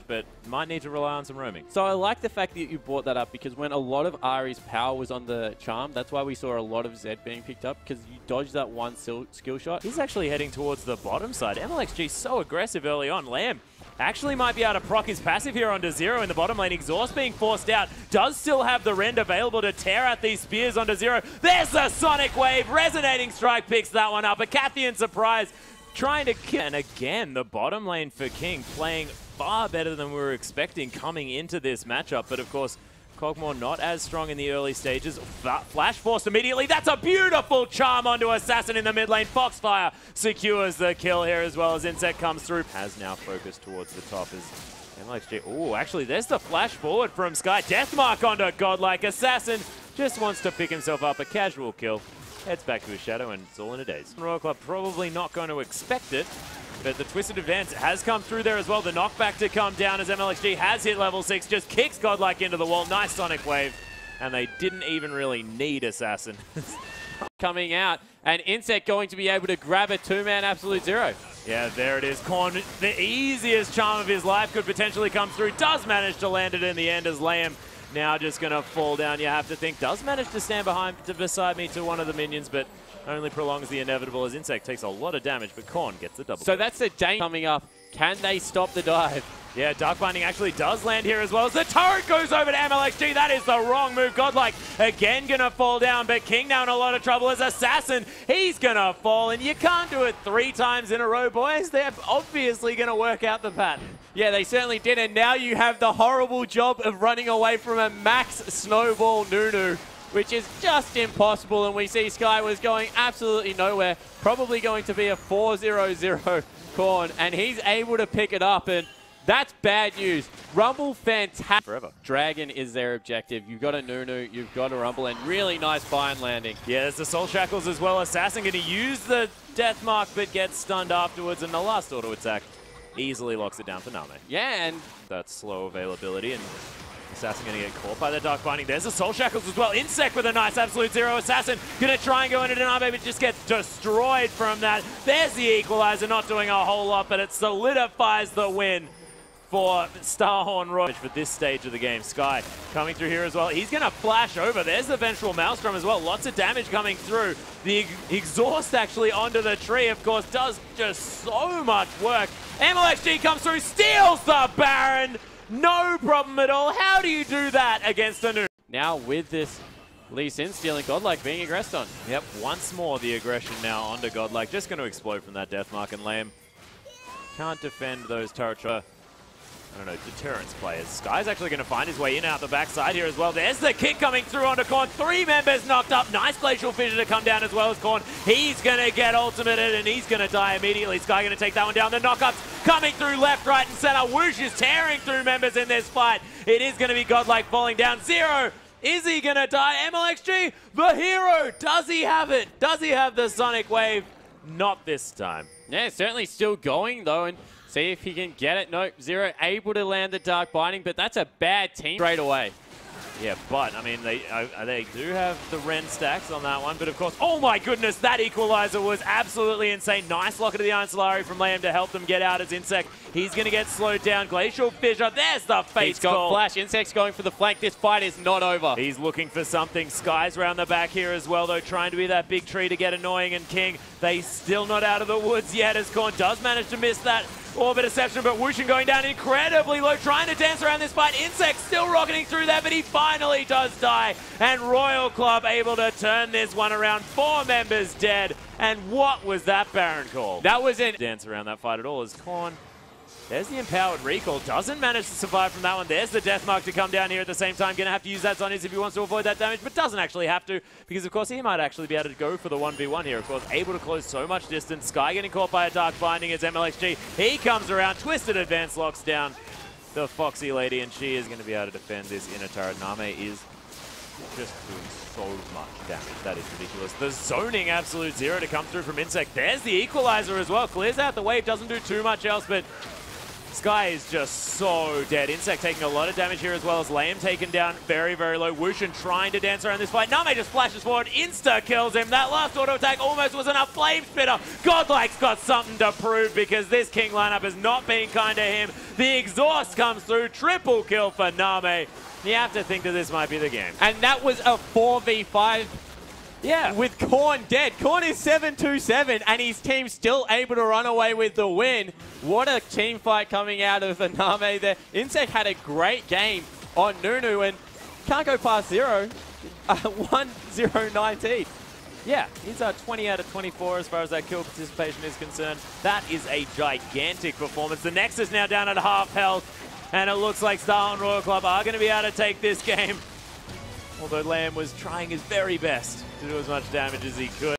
but might need to rely on some roaming. So I like the fact that you brought that up, because when a lot of Ari's power was on the charm, that's why we saw a lot of Zed being picked up, because you dodged that one skill shot. He's actually heading towards the bottom side. MLXG so aggressive early on. Lamb actually might be able to proc his passive here onto Zero in the bottom lane. Exhaust being forced out. Does still have the rend available to tear out these spears onto Zero. There's the Sonic Wave. Resonating Strike picks that one up. A Cathian surprise trying to kill. And again, the bottom lane for King playing far better than we were expecting coming into this matchup. But of course, Kog'Maw not as strong in the early stages. Flash forced immediately. That's a beautiful charm onto Assassin in the mid lane. Foxfire secures the kill here as well as Insect comes through. Has now focused towards the top as MLXG. Oh, actually, there's the flash forward from Sky. Deathmark onto Godlike. Assassin just wants to pick himself up. A casual kill. Heads back to his shadow, and it's all in a daze. Royal Club probably not going to expect it, but the Twisted Advance has come through there as well. The knockback to come down as MLXG has hit level 6, just kicks Godlike into the wall. Nice Sonic Wave, and they didn't even really need Assassin. Coming out, and Insect going to be able to grab a two-man Absolute Zero. Yeah, there it is. Korn, the easiest charm of his life, could potentially come through. Does manage to land it in the end as Lamb now just going to fall down. You have to think. Does manage to stand beside me to one of the minions, but only prolongs the inevitable as Insect takes a lot of damage, but Korn gets the double. So that's the danger coming up. Can they stop the dive? Yeah, Dark Binding actually does land here as well as the turret goes over to MLXG. That is the wrong move. Godlike again going to fall down, but King now in a lot of trouble as Assassin. He's going to fall, and you can't do it 3 times in a row, boys. They're obviously going to work out the pattern. Yeah, they certainly did, and now you have the horrible job of running away from a max snowball Nunu, which is just impossible, and we see Sky was going absolutely nowhere, probably going to be a 4-0-0 Korn, and he's able to pick it up, and that's bad news. Rumble, fantastic. Forever. Dragon is their objective. You've got a Nunu, you've got a Rumble, and really nice bind landing. Yeah, there's the Soul Shackles as well. Assassin going to use the Death Mark, but gets stunned afterwards, and the last auto attack easily locks it down for Name. Yeah, and that slow availability, and Assassin going to get caught by the Dark Binding. There's the Soul Shackles as well. Insect with a nice Absolute Zero. Assassin going to try and go into Name, but just gets destroyed from that. There's the equalizer, not doing a whole lot, but it solidifies the win for Starhorn Roy for this stage of the game. Sky coming through here as well. He's going to flash over. There's the Vengeful Maelstrom as well. Lots of damage coming through. The exhaust actually onto the tree, of course, does just so much work. MLXG comes through, steals the Baron. No problem at all. How do you do that against a new? Now with this Lee Sin stealing Godlike being aggressed on. Yep, once more the aggression now onto Godlike. Just going to explode from that Deathmark, and Lamb can't defend those turret. I don't know, deterrence players. Sky's actually going to find his way in out the backside here as well. There's the kick coming through onto Korn. 3 members knocked up. Nice Glacial Fissure to come down as well as Korn. He's going to get ultimated and he's going to die immediately. Sky going to take that one down. The knockups coming through left, right, and center. Whoosh is tearing through members in this fight. It is going to be Godlike falling down. Zero. Is he going to die? MLXG, the hero. Does he have it? Does he have the Sonic Wave? Not this time. Yeah, certainly still going though, and see if he can get it. Nope, Zero able to land the Dark Binding, but that's a bad team straight away. Yeah, but, I mean, they do have the Ren stacks on that one, but of course, oh my goodness, that equalizer was absolutely insane. Nice locket of the Iron Solari from Lamb to help them get out as Insect. He's going to get slowed down. Glacial Fissure, there's the face call. Flash, Insect's going for the flank. This fight is not over. He's looking for something. Sky's around the back here as well, though, trying to be that big tree to get annoying, and King, they still not out of the woods yet as Korn does manage to miss that Orbit Deception, but Whooshin going down incredibly low, trying to dance around this fight. Insect still rocketing through there, but he finally does die. And Royal Club able to turn this one around. 4 members dead. And what was that Baron call? That was in dance around that fight at all as Korn. There's the Empowered Recall. Doesn't manage to survive from that one. There's the Deathmark to come down here at the same time. Going to have to use that Zonius if he wants to avoid that damage, but doesn't actually have to, because of course he might actually be able to go for the 1v1 here. Of course, able to close so much distance. Sky getting caught by a Dark Binding as MLXG. He comes around. Twisted Advance locks down the Foxy Lady, and she is going to be able to defend this inner turret. Name is just doing so much damage. That is ridiculous. The zoning Absolute Zero to come through from Insect. There's the equalizer as well. Clears out the wave. Doesn't do too much else, but Sky is just so dead. Insect taking a lot of damage here as well as Lamb taken down very, very low. Wushin trying to dance around this fight. Name just flashes forward, insta-kills him. That last auto attack almost was enough. Flame Spitter. Godlike's got something to prove because this King lineup has not been kind to him. The exhaust comes through. Triple kill for Name. You have to think that this might be the game. And that was a 4v5. Yeah. With Korn dead. Korn is 7-2-7 and his team still able to run away with the win. What a team fight coming out of Name there. Insect had a great game on Nunu and can't go past 0. 1-0-19. Yeah, he's 20 out of 24 as far as that kill participation is concerned. That is a gigantic performance. The Nexus now down at half health, and it looks like Star and Royal Club are going to be able to take this game. Although Lamb was trying his very best to do as much damage as he could.